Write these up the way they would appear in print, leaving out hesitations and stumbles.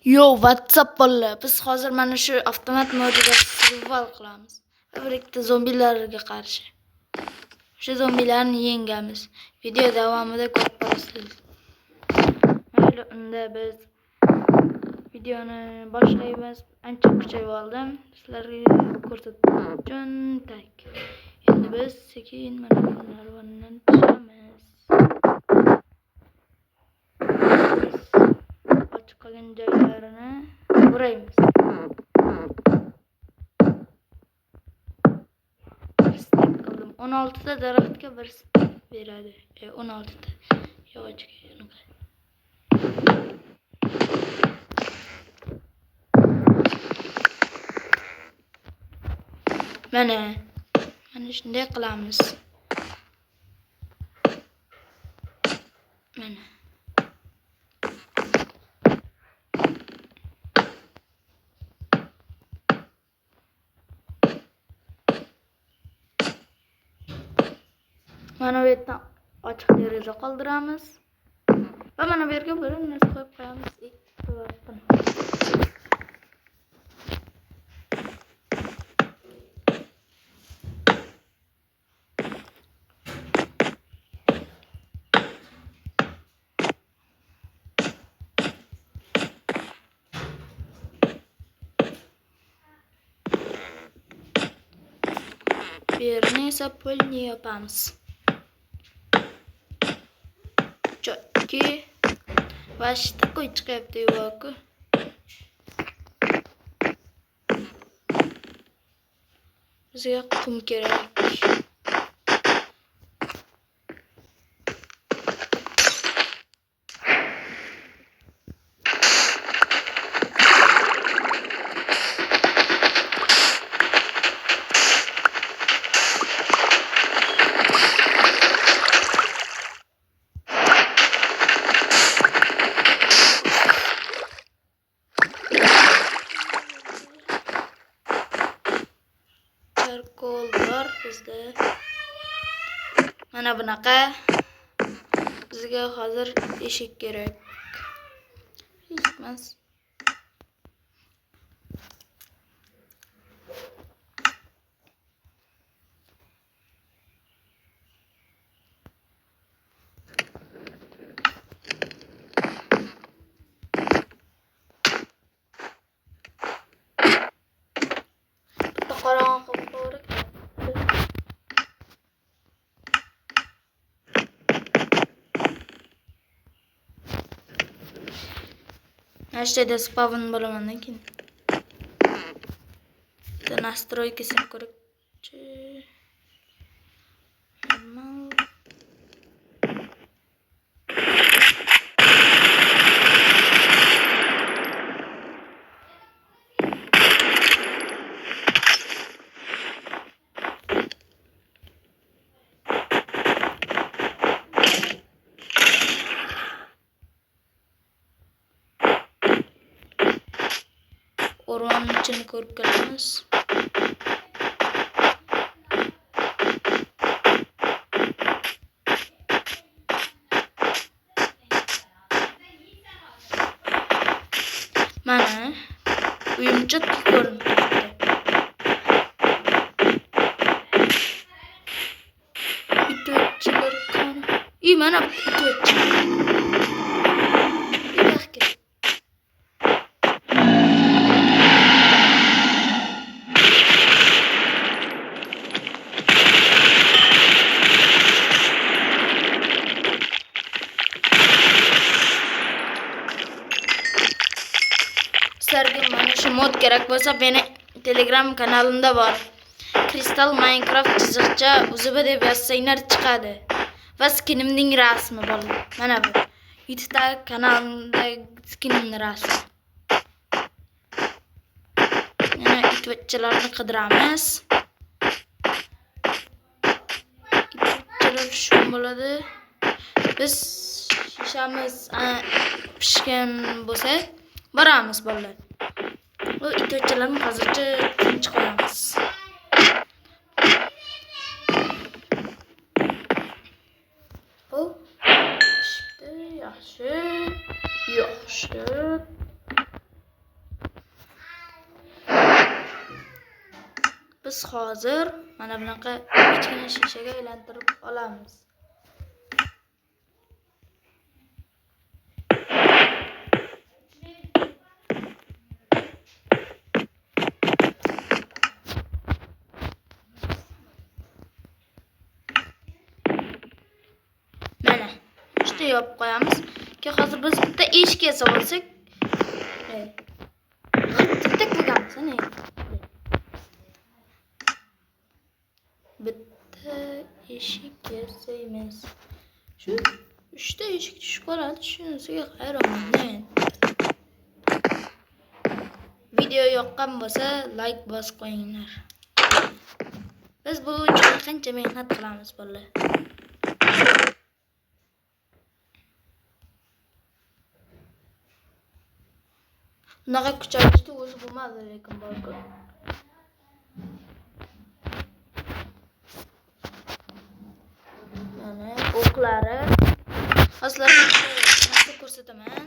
Yo, WhatsApp bolalar. Biz hozir mana shu avtomat modida survival qilamiz. Bir ikkita zombilarga qarshi. Shu zombilarni yengamiz. Video davomida ko'rib borasiz. Mayli, unda biz videoni boshlaymiz. Ancha kuchayib oldim. Sizlarga ko'rsatish uchun tak. Endi biz sekin mana bunlardan tushamiz. Ochiq qolgan joylarini buraymiz. Stek qildim. 16 ta daraxtga bir stek beradi. 16 ta yog'ochga. Mana shunday qilamiz. Mana bu yerdan ochiq deraza qoldiramiz va mana bu yerga bir narsa qo'yib qo'yamiz. Bu yerni esa polni yapamiz. Chotki va такой chiqyapti yo'q. Bizga qum kerak. Charcoal bor bizda. Mana bunaqa. Bizga hozir eshik kerak. Emas. Qorong'i qo'rik. Hashtagda spawn bo'laman keyin. Настройки sim ko'rikchi. Normal. O'rmon ichini ko'rib kelamiz. Mana uyumchoq ko'rinib turibdi. Itotchilar qani? Mana itotchi. Sizlarga mana shu mod kerak bo'lsa, meni Telegram kanalimda bor. Crystal Minecraft chiziqcha uzb deb yozsanglar chiqadi. Va skinimning rasmi bor. Mana bu. YouTube kanalimda skinimning rasmi. Yana itotchilarni qidiramiz. Itotchilar shu bo'ladi. Biz shishamiz pishgan bo'lsa boramiz bolalar. Bu itotchilarni hozircha tinch qo'yamiz. Bu yaxshi. Biz hozir mana bunaqa kichkina shishaga aylantirib olamiz. Mana shunday yopib qo'yamiz. Keyin hozir biz bitta eshik yasab olsak, bitta qilganmiz, ana. Bitta eshik yasaymiz. Shu 3 ta eshik tushib qoladi. Shunisiga hayronman. Video yoqqan bo'lsa, like bosib qo'yinglar. Biz bu uchun qancha mehnat qilamiz, bolalar. Bunaqa kuchaytirishni o'zi bo'lmadi, lekin borku. Mana o'qlari. Hozirlar narsa ko'rsataman.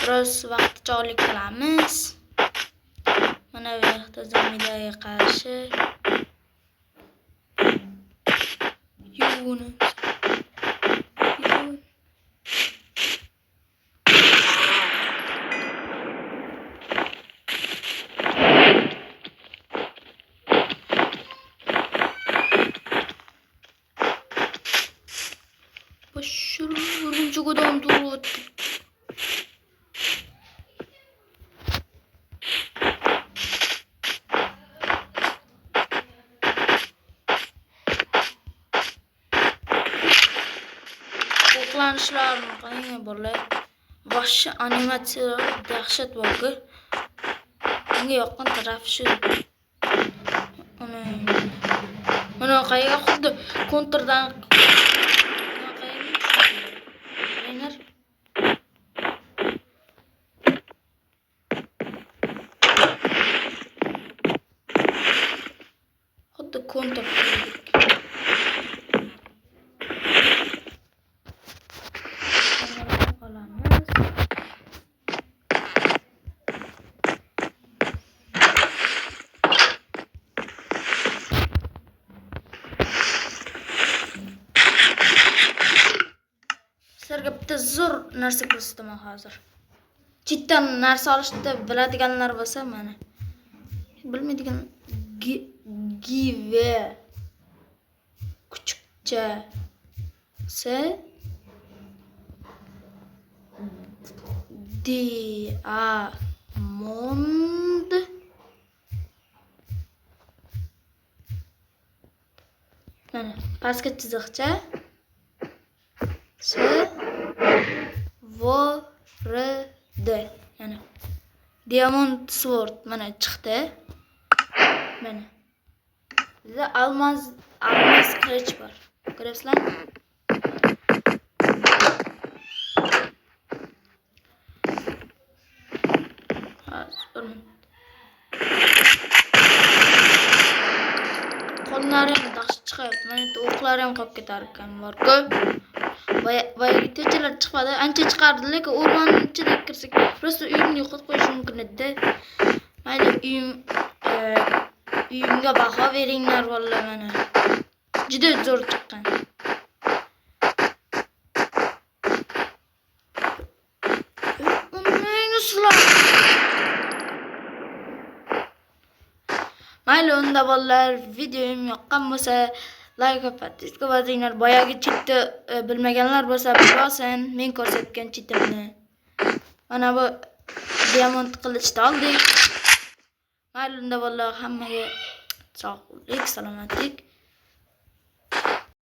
Biroz vaqtichog'lik qilamiz. Mana bu yoqda zamilaga qarshi yuvunimiz. Başarılı kadar durdu. Oklanışlarını qayna borlar. Boshqa animatsiyalar dahshat borku. Menga yoqqan tarafi shu. Mana qayga xuddi kontrdan xuddi kontr sizlarga bitta zo'r narsa ko'rsataman hozir. Chetdan narsa olishni biladiganlar bo'lsa, mana bilmaydigan give kuchukchasi diamond mana pastga chiziqcha sword yana diamond sword mana chiqdi. Mana bizda almaz qilich bor. Ko'rasizlarmi? Qo'llarim dahshat chiqyapti. Mana bu o'qlarim qolib ketar ekan borku. Boyagi techalar chiqmadi. Ancha chiqardi, lekin o'rmonning ichiga kirsak, просто uyimni yo'qotib qo'yish mumkin edi. Mayli, uyimga baho beringlar vallahi mana. Juda zo'r chiqqan. Mayli, unda bolalar, videom yoqqan bo'lsa, like va podpiska bosinglar. Boyagi chetni bilmaganlar bo'lsa, bilsin, men ko'rsatgan chetimni. Mana bu diamond qilichni oldik. Mayli, unda bolalar, hammaga sog'lik, salomatlik.